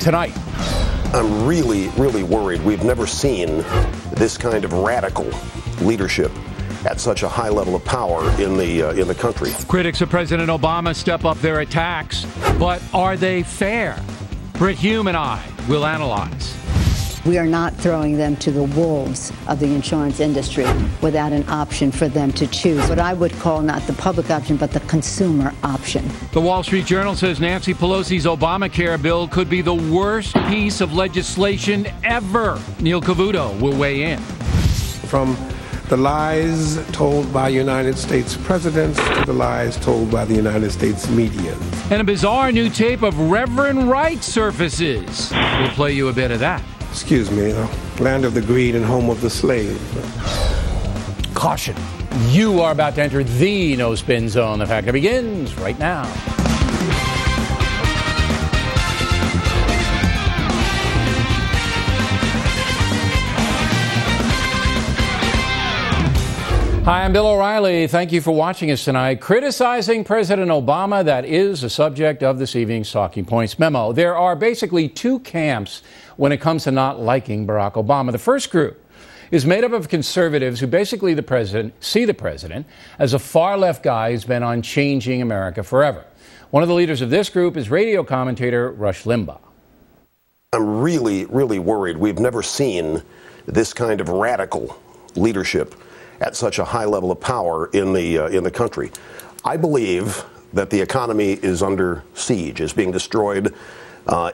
tonight. I'm really, really worried. We've never seen this kind of radical leadership at such a high level of power in the country. Critics of President Obama step up their attacks, but are they fair? BRIT HUME and I will analyze. We are not throwing them to the wolves of the insurance industry without an option for them to choose. What I would call not the public option, but the consumer option. The Wall Street Journal says Nancy Pelosi's Obamacare bill could be the worst piece of legislation ever. Neil Cavuto will weigh in. From the lies told by United States presidents to the lies told by the United States media. And a bizarre new tape of Reverend Wright surfaces. We'll play you a bit of that. Excuse me, land of the greed and home of the slave. Caution. You are about to enter the no-spin zone. The factor begins right now. Hi, I'm Bill O'Reilly. Thank you for watching us tonight. Criticizing President Obama, that is the subject of this evening's Talking Points memo. There are basically two camps when it comes to not liking Barack Obama. The first group is made up of conservatives who basically see the president as a far-left guy who's been on changing America forever. One of the leaders of this group is radio commentator Rush Limbaugh. I'm really, really worried. We've never seen this kind of radical leadership at such a high level of power in the country. I believe that the economy is under siege, is being destroyed.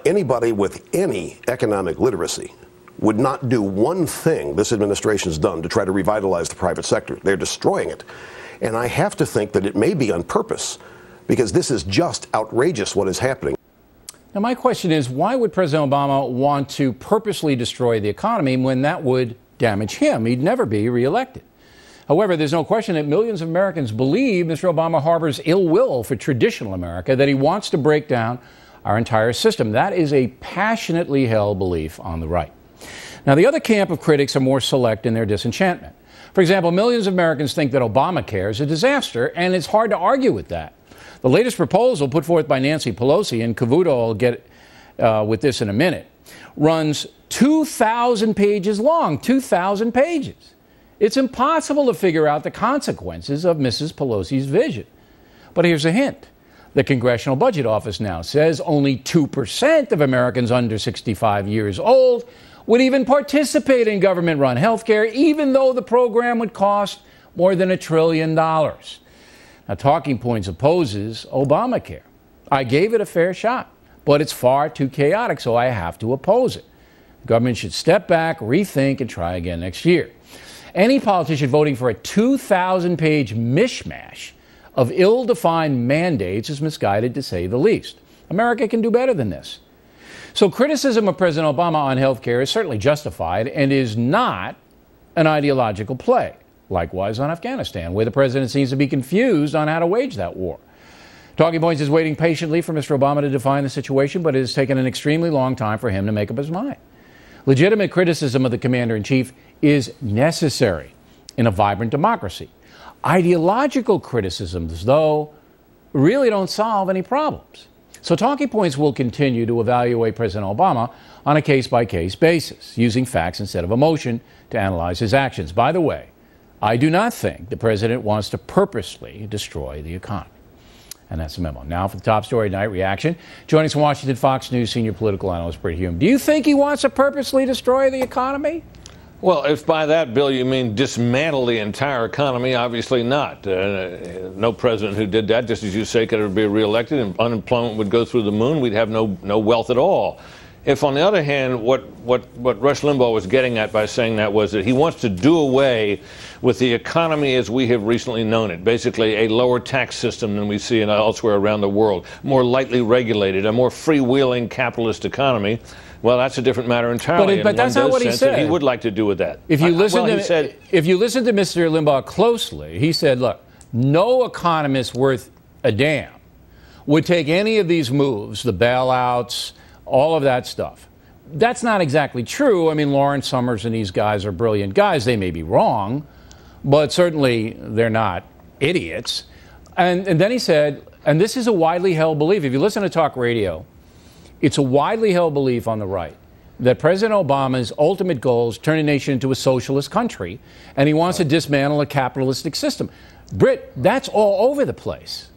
Anybody with any economic literacy would not do one thing this administration has done to try to revitalize the private sector. They're destroying it. And I have to think that it may be on purpose, because this is just outrageous what is happening. Now, my question is, why would President Obama want to purposely destroy the economy when that would damage him? He'd never be reelected. However, there's no question that millions of Americans believe Mr. Obama harbors ill will for traditional America, that he wants to break down our entire system. That is a passionately held belief on the right. Now, the other camp of critics are more select in their disenchantment. For example, millions of Americans think that Obamacare is a disaster, and it's hard to argue with that. The latest proposal put forth by Nancy Pelosi, and Cavuto will get with this in a minute, runs 2,000 pages long, 2,000 pages. It's impossible to figure out the consequences of Mrs. Pelosi's vision. But here's a hint. The Congressional Budget Office now says only 2% of Americans under 65 years old would even participate in government-run health care, even though the program would cost more than $1 trillion. Now, Talking Points opposes Obamacare. I gave it a fair shot, but it's far too chaotic, so I have to oppose it. The government should step back, rethink, and try again next year. Any politician voting for a 2,000-page mishmash of ill-defined mandates is misguided, to say the least. America can do better than this. So criticism of President Obama on health care is certainly justified and is not an ideological play. Likewise on Afghanistan, where the president seems to be confused on how to wage that war. Talking Points is waiting patiently for Mr. Obama to define the situation, but it has taken an extremely long time for him to make up his mind. Legitimate criticism of the commander-in-chief is necessary in a vibrant democracy. Ideological criticisms, though, really don't solve any problems. So Talking Points will continue to evaluate President Obama on a case-by-case basis, using facts instead of emotion to analyze his actions. By the way, I do not think the president wants to purposely destroy the economy. And that's the memo. Now for the top story tonight, reaction. Joining us from Washington, Fox News senior political analyst BRIT HUME. Do you think he wants to purposely destroy the economy? Well, if by that, Bill, you mean dismantle the entire economy, obviously not. No president who did that, just as you say, could ever be reelected, and unemployment would go through the moon. We'd have no wealth at all. If, on the other hand, what Rush Limbaugh was getting at by saying that was that he wants to do away with the economy as we have recently known it, basically a lower tax system than we see elsewhere around the world, more lightly regulated, a more freewheeling capitalist economy, well, that's a different matter entirely. But that's not what he said. He would like to do with that. If you listen to Mr. Limbaugh closely, he said, look, no economist worth a damn would take any of these moves, the bailouts, all of that stuff. That's not exactly true. I mean, Lawrence Summers and these guys are brilliant guys. They may be wrong, but certainly they're not idiots. And then he said, and this is a widely held belief, if you listen to talk radio, It's a widely held belief on the right that President Obama's ultimate goal is to turn a nation into a socialist country, and he wants to dismantle a capitalistic system. BRIT, that's all over the place.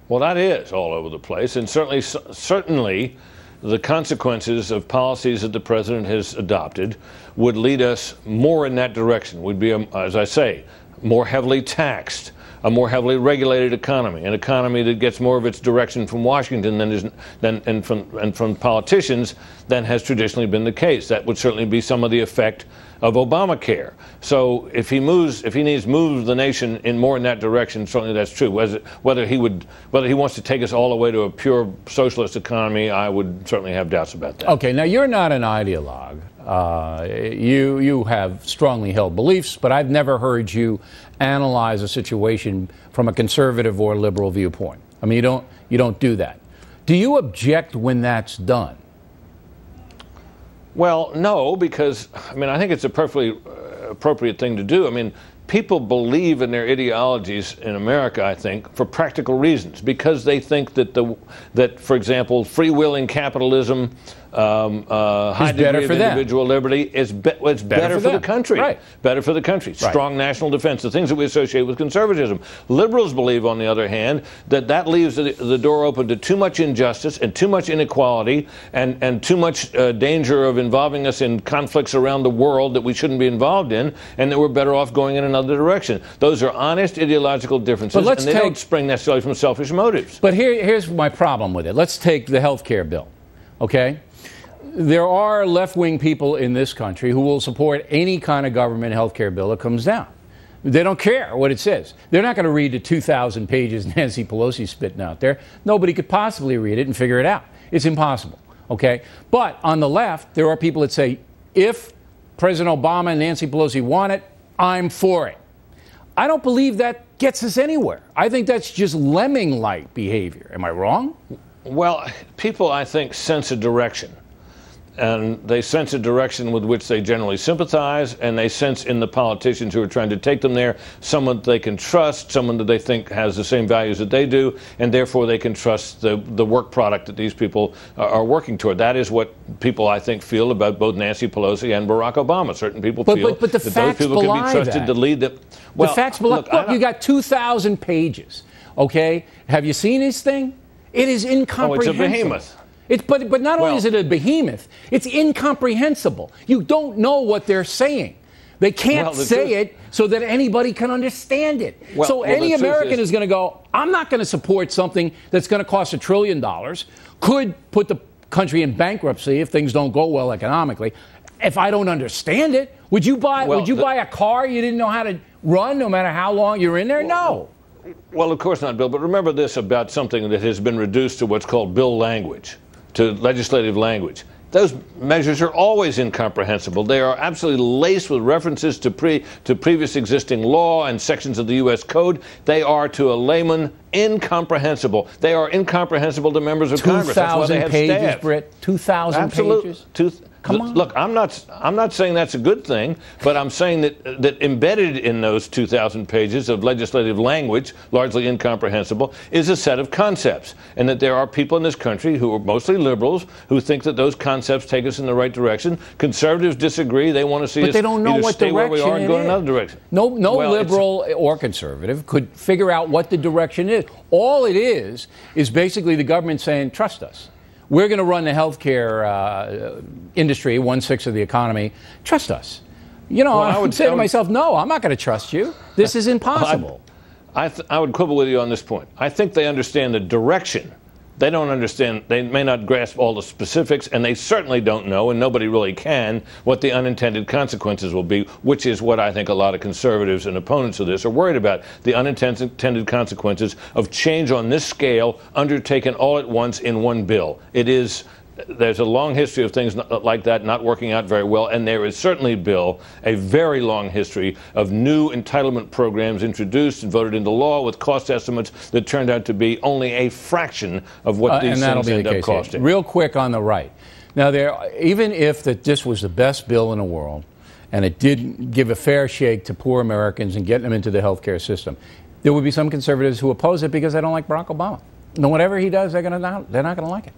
Well, that is all over the place, and certainly the consequences of policies that the president has adopted would lead us more in that direction. We'd be, as I say, more heavily taxed, a more heavily regulated economy, an economy that gets more of its direction from Washington and from politicians than has traditionally been the case. That would certainly be some of the effect of Obamacare. So if he needs to move the nation more in that direction, certainly that's true. Whether he wants to take us all the way to a pure socialist economy, I would certainly have doubts about that. Okay, now you're not an ideologue. You have strongly held beliefs, but I've never heard you analyze a situation from a conservative or liberal viewpoint. I mean, you don't do that. Do you object when that's done? Well, no, because I think it's a perfectly appropriate thing to do. I mean, people believe in their ideologies in America, I think, for practical reasons, because they think that for example, freewheeling capitalism, high degree of individual liberty is better for the country. Right. Better for the country. Strong national defense, the things that we associate with conservatism. Liberals believe, on the other hand, that leaves the door open to too much injustice and too much inequality and too much danger of involving us in conflicts around the world that we shouldn't be involved in, and that we're better off going in another direction. Those are honest ideological differences, and they don't spring necessarily from selfish motives. But here's my problem with it. Let's take the health care bill, okay? There are left-wing people in this country who will support any kind of government health care bill that comes down. They don't care what it says. They're not going to read the 2,000 pages Nancy Pelosi's spitting out there. Nobody could possibly read it and figure it out. It's impossible, okay? But on the left, there are people that say, if President Obama and Nancy Pelosi want it, I'm for it. I don't believe that gets us anywhere. I think that's just lemming-like behavior. Am I wrong? Well, people, I think, sense a direction. And they sense a direction with which they generally sympathize, and they sense in the politicians who are trying to take them there someone that they can trust, someone that they think has the same values that they do, and therefore they can trust the work product that these people are working toward. That is what people, I think, feel about both Nancy Pelosi and Barack Obama. Certain people feel but the that facts those people can be trusted that. to lead them. Well, the facts belie. Look, you got 2,000 pages, okay? Have you seen this thing? It is incomprehensible. Oh, it's a behemoth. But not only is it a behemoth, it's incomprehensible. You don't know what they're saying. They can't say it so that anybody can understand it. So any American is going to go, I'm not going to support something that's going to cost $1 trillion, could put the country in bankruptcy if things don't go well economically. If I don't understand it, would you buy a car you didn't know how to run no matter how long you're in there? No. Well, of course not, Bill. But remember this about something that has been reduced to what's called bill language, to legislative language. Those measures are always incomprehensible. They are absolutely laced with references to previous existing law and sections of the U.S. Code. They are, to a layman, incomprehensible. They are incomprehensible to members of Congress. That's why they have 2,000 pages, staff. BRIT. 2,000 pages. Come on. Look, I'm not saying that's a good thing, but I'm saying that embedded in those 2,000 pages of legislative language, largely incomprehensible, is a set of concepts, and that there are people in this country who are mostly liberals who think that those concepts take us in the right direction. Conservatives disagree; they want to see us either stay where we are and go in another direction. No liberal or conservative could figure out what the direction is. All it is basically the government saying, "Trust us. We're going to run the healthcare industry, 1/6 of the economy. Trust us." You know, I would say to myself, no, I'm not going to trust you. This is impossible. I would quibble with you on this point. I think they understand the direction. They don't understand, they may not grasp all the specifics, and they certainly don't know, and nobody really can, what the unintended consequences will be, which is what I think a lot of conservatives and opponents of this are worried about, the unintended consequences of change on this scale undertaken all at once in one bill. There's a long history of things like that not working out very well, and there is certainly, Bill, a very long history of new entitlement programs introduced and voted into law with cost estimates that turned out to be only a fraction of what these things end up costing. Real quick on the right. Now, even if this was the best bill in the world, and it did give a fair shake to poor Americans and get them into the health care system, there would be some conservatives who oppose it because they don't like Barack Obama. No, whatever he does, they're not going to like it.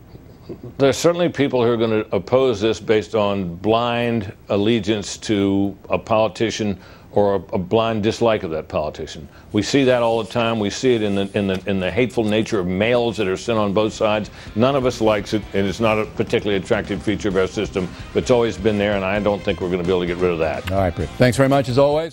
There's certainly people who are going to oppose this based on blind allegiance to a politician or a blind dislike of that politician. We see that all the time. We see it in the hateful nature of mails that are sent on both sides. None of us likes it, and it's not a particularly attractive feature of our system, but it's always been there, and I don't think we're going to be able to get rid of that. All right, Britt. Thanks very much, as always.